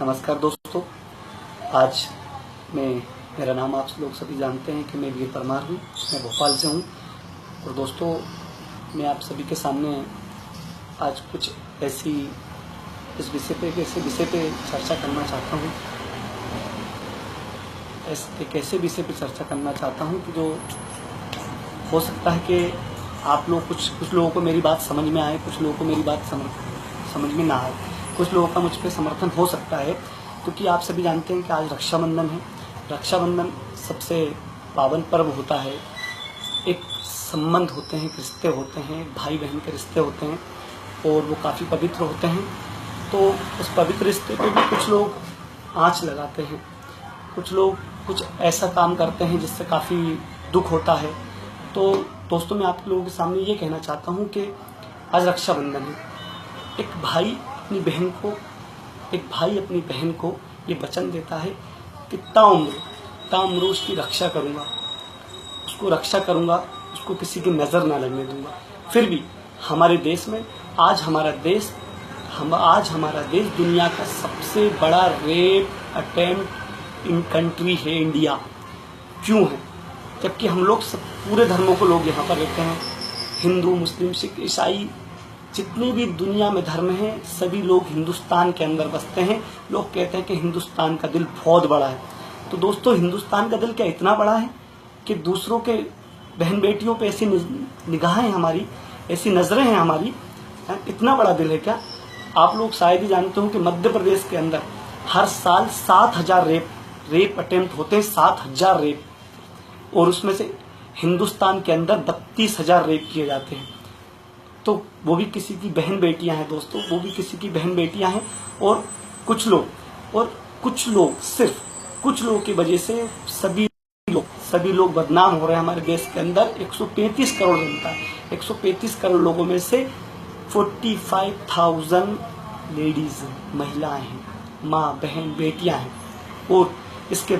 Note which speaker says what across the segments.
Speaker 1: नमस्कार दोस्तों। आज मेरा नाम आप लोग सभी जानते हैं कि मैं वीर परमार हूँ। मैं भोपाल से हूँ। और दोस्तों, मैं आप सभी के सामने आज कुछ ऐसे विषय पे चर्चा करना चाहता हूँ। एक ऐसे विषय पे चर्चा करना चाहता हूँ कि जो हो सकता है कि आप लोग कुछ लोगों को मेरी बात समझ में आए, कुछ लोगों को मेरी बात समझ में ना आए, कुछ लोगों का मुझ पर समर्थन हो सकता है। क्योंकि आप सभी जानते हैं कि आज रक्षाबंधन है। रक्षाबंधन सबसे पावन पर्व होता है। एक संबंध होते हैं, रिश्ते होते हैं, भाई बहन के रिश्ते होते हैं और वो काफ़ी पवित्र होते हैं। तो उस पवित्र रिश्ते पे भी कुछ लोग आँच लगाते हैं, कुछ लोग कुछ ऐसा काम करते हैं जिससे काफ़ी दुख होता है। तो दोस्तों, मैं आप लोगों के सामने ये कहना चाहता हूँ कि आज रक्षाबंधन है। एक भाई अपनी बहन को ये वचन देता है कि ताउम्र उसकी रक्षा करूँगा, उसको किसी की नज़र ना लगने दूंगा। फिर भी हमारे देश में आज हमारा देश दुनिया का सबसे बड़ा रेप अटेम्प्ट इन कंट्री है, इंडिया। क्यों है? जबकि हम लोग सब पूरे धर्मों को लोग यहाँ पर रहते हैं। हिंदू, मुस्लिम, सिख, ईसाई, जितने भी दुनिया में धर्म हैं, सभी लोग हिंदुस्तान के अंदर बसते हैं। लोग कहते हैं कि हिंदुस्तान का दिल बहुत बड़ा है। तो दोस्तों, हिंदुस्तान का दिल क्या इतना बड़ा है कि दूसरों के बहन बेटियों पे ऐसी निगाहें हमारी, ऐसी नजरें हैं हमारी, इतना बड़ा दिल है क्या? आप लोग शायद ही जानते हो कि मध्य प्रदेश के अंदर हर साल 7,000 रेप अटेम्प्ट होते हैं, 7,000 रेप। और उसमें से हिंदुस्तान के अंदर 32,000 रेप किए जाते हैं। तो वो भी किसी की बहन बेटियां हैं दोस्तों, वो भी किसी की बहन बेटियां हैं। और कुछ लोग सिर्फ कुछ लोगों की वजह से सभी लोग बदनाम हो रहे हैं। हमारे देश के अंदर 135 करोड़ जनता है। 135 करोड़ लोगों में से 45,000 लेडीज महिलाएं हैं, माँ बहन बेटियां हैं। और इसके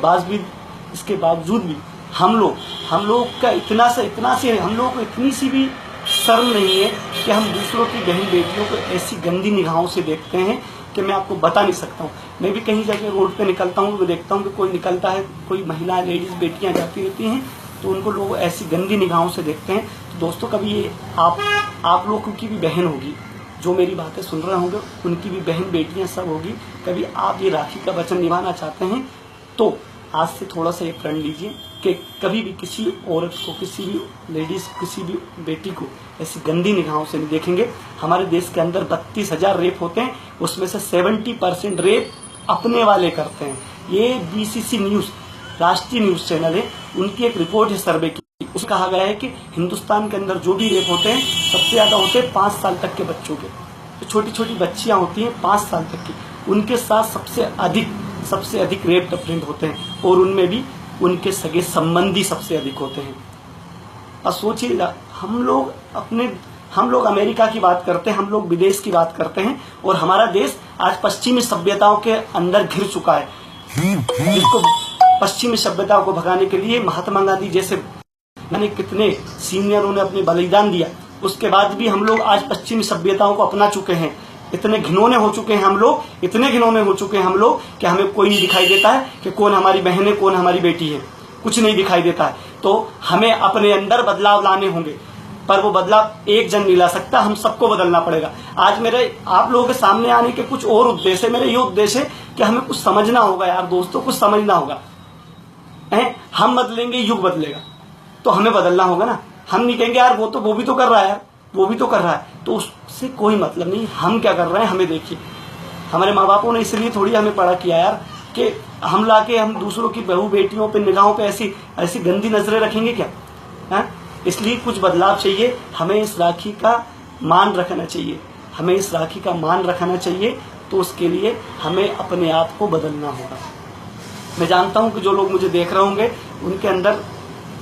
Speaker 1: बावजूद भी हम लोग का इतना से हम लोग को इतनी सी भी शर्म नहीं है कि हम दूसरों की बहन बेटियों को ऐसी गंदी निगाहों से देखते हैं कि मैं आपको बता नहीं सकता हूँ। मैं भी कहीं जाके रोड पे निकलता हूँ तो देखता हूँ कि कोई निकलता है, कोई महिला लेडीज बेटियां जाती रहती हैं, तो उनको लोग ऐसी गंदी निगाहों से देखते हैं। तो दोस्तों, कभी ये आप लोगों की भी बहन होगी, जो मेरी बातें सुन रहे होंगे, उनकी भी बहन बेटियां सब होगी। कभी आप ये राखी का वचन निभाना चाहते हैं तो आज से थोड़ा सा ये प्रण लीजिए कि कभी भी किसी औरत को, किसी भी लेडीज, किसी भी बेटी को ऐसी गंदी निगाहों से नहीं देखेंगे। हमारे देश के अंदर 32,000 रेप होते हैं, उसमें से 70% रेप अपने वाले करते हैं। ये BCC न्यूज, राष्ट्रीय न्यूज चैनल है, उनकी एक रिपोर्ट है सर्वे की। उसमें कहा गया है कि हिंदुस्तान के अंदर जो भी रेप होते हैं सबसे ज्यादा होते हैं 5 साल तक के बच्चों के। तो छोटी छोटी बच्चियां होती हैं 5 साल तक की, उनके साथ सबसे अधिक रेप अटेम्प्ट होते हैं। और उनमें भी उनके सगे संबंधी सबसे अधिक होते हैं। और सोचिए, हम लोग अमेरिका की बात करते हैं, हम लोग विदेश की बात करते हैं, और हमारा देश आज पश्चिमी सभ्यताओं के अंदर घिर चुका है। जिसको पश्चिमी सभ्यताओं को भगाने के लिए महात्मा गांधी जैसे कितने सीनियरों ने अपने बलिदान दिया, उसके बाद भी हम लोग आज पश्चिमी सभ्यताओं को अपना चुके हैं। इतने घिनौने हो चुके हैं हम लोग कि हमें कोई नहीं दिखाई देता है कि कौन हमारी बहन है, कौन हमारी बेटी है, कुछ नहीं दिखाई देता है। तो हमें अपने अंदर बदलाव लाने होंगे, पर वो बदलाव एक जन नहीं ला सकता, हम सबको बदलना पड़ेगा। आज मेरे आप लोगों के सामने आने के कुछ और उद्देश्य है। मेरा ये उद्देश्य है कि हमें कुछ समझना होगा यार दोस्तों, कुछ समझना होगा। हम बदलेंगे, युग बदलेगा, तो हमें बदलना होगा ना। हम नहीं कहेंगे यार वो भी तो कर रहा है यार, वो भी तो कर रहा है, तो उससे कोई मतलब नहीं। हम क्या कर रहे हैं हमें देखिए। हमारे माँ बापों ने इसलिए थोड़ी हमें बड़ा किया यार कि हम दूसरों की बहू बेटियों पे, निगाहों पे ऐसी गंदी नजरें रखेंगे क्या? इसलिए कुछ बदलाव चाहिए। हमें इस राखी का मान रखना चाहिए। तो उसके लिए हमें अपने आप को बदलना होगा। मैं जानता हूं कि जो लोग मुझे देख रहे होंगे उनके अंदर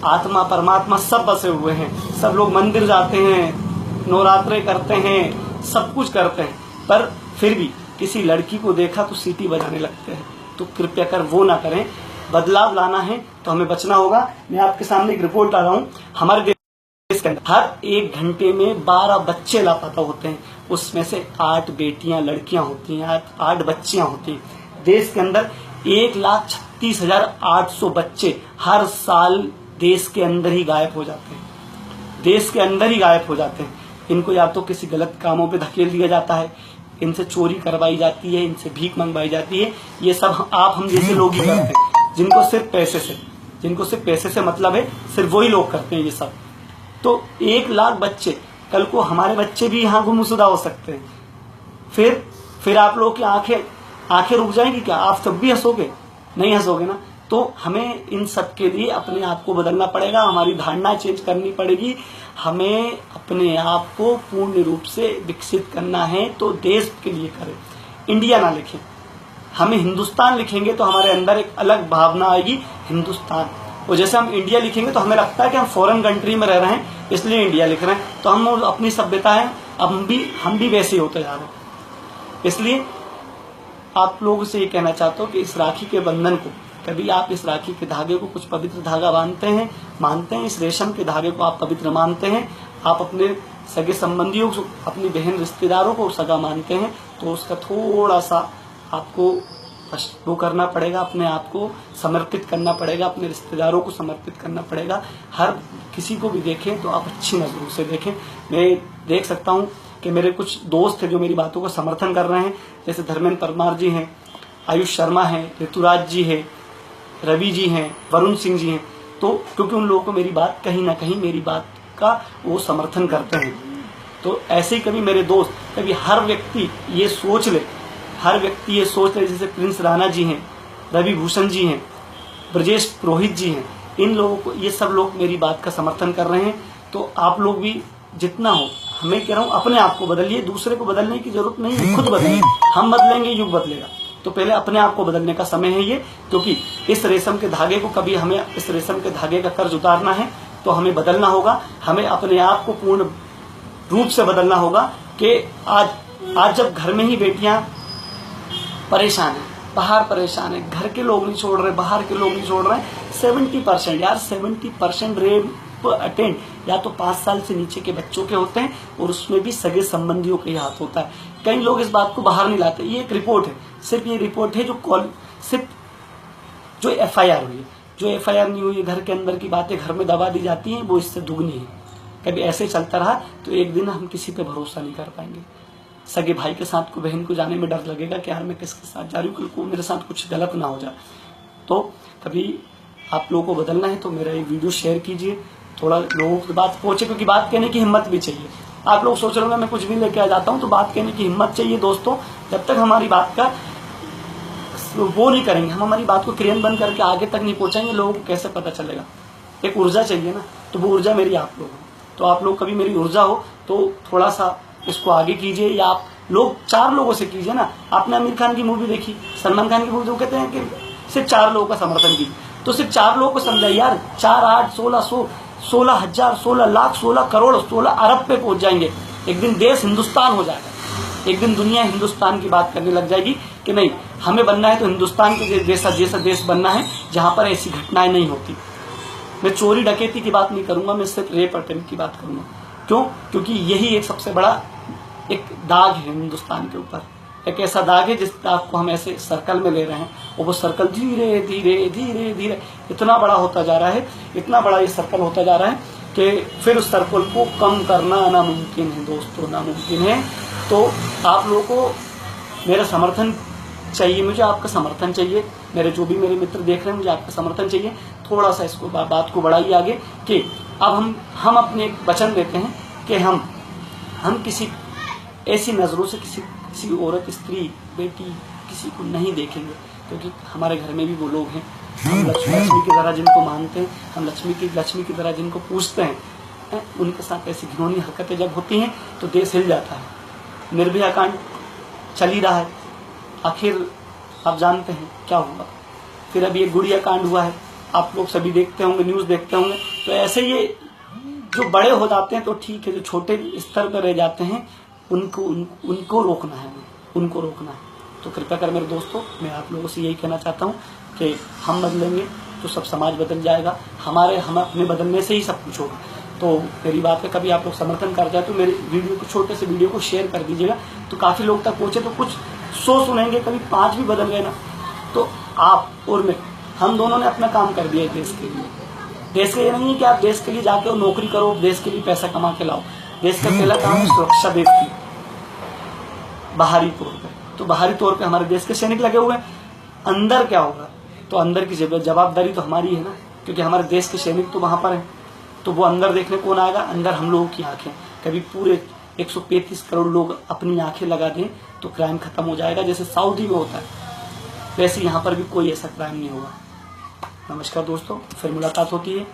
Speaker 1: आत्मा परमात्मा सब बसे हुए हैं। सब लोग मंदिर जाते हैं, नवरात्रे करते हैं, सब कुछ करते हैं, पर फिर भी किसी लड़की को देखा तो सीटी बजाने लगते हैं। तो कृपया कर वो ना करें। बदलाव लाना है तो हमें बचना होगा। मैं आपके सामने एक रिपोर्ट ला रहा हूँ। हमारे देश के अंदर हर 1 घंटे में 12 बच्चे लापता होते हैं। उसमें से 8 बेटियां, लड़कियां होती हैं, 8 बच्चियां होती हैं। देश के अंदर 1,36,800 बच्चे हर साल देश के अंदर ही गायब हो जाते हैं, देश के अंदर ही गायब हो जाते हैं। इनको या तो किसी गलत कामों पे धकेल दिया जाता है, इनसे चोरी करवाई जाती है, इनसे भीख मंगवाई जाती है। ये सब आप हम जैसे लोग ही करते हैं, जिनको सिर्फ पैसे से मतलब है, सिर्फ वही लोग करते हैं ये सब। तो 1 लाख बच्चे, कल को हमारे बच्चे भी यहाँ गुमशुदा हो सकते हैं। फिर आप लोगों की आंखें रुक जाएंगी क्या? आप तब भी हंसोगे? नहीं हंसोगे ना। तो हमें इन सब के लिए अपने आप को बदलना पड़ेगा, हमारी धारणा चेंज करनी पड़ेगी। हमें अपने आप को पूर्ण रूप से विकसित करना है तो देश के लिए करें, इंडिया ना लिखें। हमें हिंदुस्तान लिखेंगे तो हमारे अंदर एक अलग भावना आएगी, हिंदुस्तान। और जैसे हम इंडिया लिखेंगे तो हमें लगता है कि हम फॉरेन कंट्री में रह रहे हैं, इसलिए इंडिया लिख रहे हैं। तो हम अपनी सभ्यता है, अब हम भी वैसे ही होते जा रहे हैं। इसलिए आप लोगों से ये कहना चाहता हूँ कि इस राखी के बंधन को, कभी आप इस राखी के धागे को कुछ पवित्र धागा मानते हैं, इस रेशम के धागे को आप पवित्र मानते हैं, आप अपने सगे संबंधियों को, अपनी बहन रिश्तेदारों को सगा मानते हैं, तो उसका थोड़ा सा आपको वो करना पड़ेगा, अपने आप को समर्पित करना पड़ेगा, अपने रिश्तेदारों को समर्पित करना पड़ेगा। हर किसी को भी देखें तो आप अच्छी नजरों से देखें। मैं देख सकता हूँ कि मेरे कुछ दोस्त हैं जो मेरी बातों का समर्थन कर रहे हैं, जैसे धर्मेंद्र परमार जी हैं, आयुष शर्मा हैं, ऋतुराज जी हैं, रवि जी हैं, वरुण सिंह जी हैं। तो क्योंकि उन लोगों को मेरी बात कहीं ना कहीं मेरी बात का वो समर्थन करते हैं। तो ऐसे ही कभी मेरे दोस्त, कभी हर व्यक्ति ये सोच ले, जैसे प्रिंस राणा जी हैं, रवि भूषण जी हैं, ब्रजेश पुरोहित जी हैं, इन लोगों को, ये सब लोग मेरी बात का समर्थन कर रहे हैं। तो आप लोग भी जितना हो, हमें कह रहा हूँ अपने आप को बदलिए, दूसरे को बदलने की जरूरत नहीं है, खुद बदलिए। हम बदलेंगे, युग बदलेगा। तो पहले अपने आप को बदलने का समय है ये, क्योंकि इस रेशम के धागे को, कभी हमें इस रेशम के धागे का कर्ज उतारना है तो हमें बदलना होगा। हमें अपने आप को पूर्ण रूप से बदलना होगा कि आज जब घर में ही बेटियां परेशान है, बाहर परेशान है, घर के लोग नहीं छोड़ रहे, बाहर के लोग नहीं छोड़ रहे हैं। 70% यार, 70% रेप अटेंड या तो 5 साल से नीचे के बच्चों के होते हैं, और उसमें भी सगे संबंधियों के हाथ होता है। कई लोग इस बात को बाहर नहीं लाते। ये एक रिपोर्ट है, सिर्फ ये रिपोर्ट है जो FIR हुई है। जो FIR नहीं हुई, घर के अंदर की बातें घर में दबा दी जाती हैं, वो इससे दुगनी है। कभी ऐसे चलता रहा तो एक दिन हम किसी पे भरोसा नहीं कर पाएंगे। सगे भाई के साथ को, बहन को जाने में डर लगेगा कि यार मैं किसके साथ जा रही हूँ, कल को मेरे साथ कुछ गलत ना हो जाए। तो कभी आप लोगों को बदलना है तो मेरा ये वीडियो शेयर कीजिए, थोड़ा लोगों की बात पहुंचे, क्योंकि बात कहने की हिम्मत भी चाहिए। आप लोग सोच रहे होंगे मैं कुछ भी लेके आ जाता हूँ, तो बात कहने की हिम्मत चाहिए दोस्तों। जब तक हमारी बात का वो नहीं करेंगे, हम हमारी बात को क्रियान्वयन करके आगे तक नहीं पहुंचाएंगे, लोगों को कैसे पता चलेगा? एक ऊर्जा चाहिए ना, तो वो ऊर्जा मेरी आप लोग हो। तो आप लोग कभी मेरी ऊर्जा हो तो थोड़ा सा इसको आगे कीजिए, या आप लोग 4 लोगों से कीजिए ना। आपने आमिर खान की मूवी देखी, सलमान खान की मूवी, वो कहते हैं कि सिर्फ 4 लोगों का समर्थन कीजिए, तो सिर्फ 4 लोगों को समझाइए यार। 4, 8, 1600, 16,000, 16 लाख, 16 करोड़, 16 अरब पे पहुंच जाएंगे। एक दिन देश हिंदुस्तान हो जाएगा, एक दिन दुनिया हिंदुस्तान की बात करने लग जाएगी कि नहीं, हमें बनना है तो हिंदुस्तान के जैसा देश बनना है, जहां पर ऐसी घटनाएं नहीं होती। मैं चोरी डकैती की बात नहीं करूंगा, मैं सिर्फ रेप अटेम्प्ट की बात करूंगा। क्यों? क्योंकि यही एक सबसे बड़ा एक दाग है हिंदुस्तान के ऊपर, एक ऐसा दाग है जिस दाग को हम ऐसे सर्कल में ले रहे हैं, और वो सर्कल धीरे धीरे धीरे धीरे इतना बड़ा होता जा रहा है, इतना बड़ा ये सर्कल होता जा रहा है कि फिर उस सर्कल को कम करना नामुमकिन है दोस्तों, नामुमकिन है। तो आप लोगों को मेरा समर्थन चाहिए, मुझे आपका समर्थन चाहिए। मेरे जो भी मेरे मित्र देख रहे हैं, मुझे आपका समर्थन चाहिए। थोड़ा सा इसको बात को बढ़ाइए आगे कि अब हम अपने एक वचन देते हैं कि हम किसी ऐसी नजरों से किसी औरत, स्त्री, बेटी, किसी को नहीं देखेंगे, क्योंकि हमारे घर में भी वो लोग हैं। हम लक्ष्मी की तरह जिनको मानते हैं, हम लक्ष्मी की तरह जिनको पूजते हैं, उनके साथ ऐसी घिनौनी हरकतें जब होती हैं तो देश हिल जाता है। निर्भया कांड चल ही रहा है, आखिर आप जानते हैं क्या हुआ। फिर अभी एक गुड़िया कांड हुआ है, आप लोग सभी देखते होंगे, न्यूज देखते होंगे। तो ऐसे ये जो बड़े हो जाते हैं तो ठीक है, जो छोटे स्तर पर रह जाते हैं उनको रोकना है, उनको रोकना है। तो कृपया कर मेरे दोस्तों, मैं आप लोगों से यही कहना चाहता हूँ कि हम बदलेंगे तो सब समाज बदल जाएगा, हम अपने बदलने से ही सब कुछ होगा। तो मेरी बात का कभी आप लोग समर्थन कर जाए तो मेरे वीडियो को, छोटे से वीडियो को शेयर कर दीजिएगा, तो काफी लोग तक पहुंचे। तो कुछ 100 सुनेंगे, कभी 5 भी बदल गए ना तो आप और मैं, हम दोनों ने अपना काम कर दिया देश के लिए। देश के ये नहीं है कि आप देश के लिए जाके नौकरी करो, देश के लिए पैसा कमा के लाओ। देश का पहला काम है सुरक्षा देश की बाहरी तौर पे। तो बाहरी तौर पे हमारे देश के सैनिक लगे हुए हैं। अंदर क्या होगा, तो अंदर की जवाबदारी तो हमारी है ना, क्योंकि हमारे देश के सैनिक तो वहां पर हैं। तो वो अंदर देखने कौन आएगा, अंदर हम लोगों की आंखें। कभी पूरे 135 करोड़ लोग अपनी आंखें लगा दें तो क्राइम खत्म हो जाएगा, जैसे सऊदी में होता है, वैसे यहाँ पर भी कोई ऐसा क्राइम नहीं होगा। नमस्कार दोस्तों, फिर मुलाकात होती है।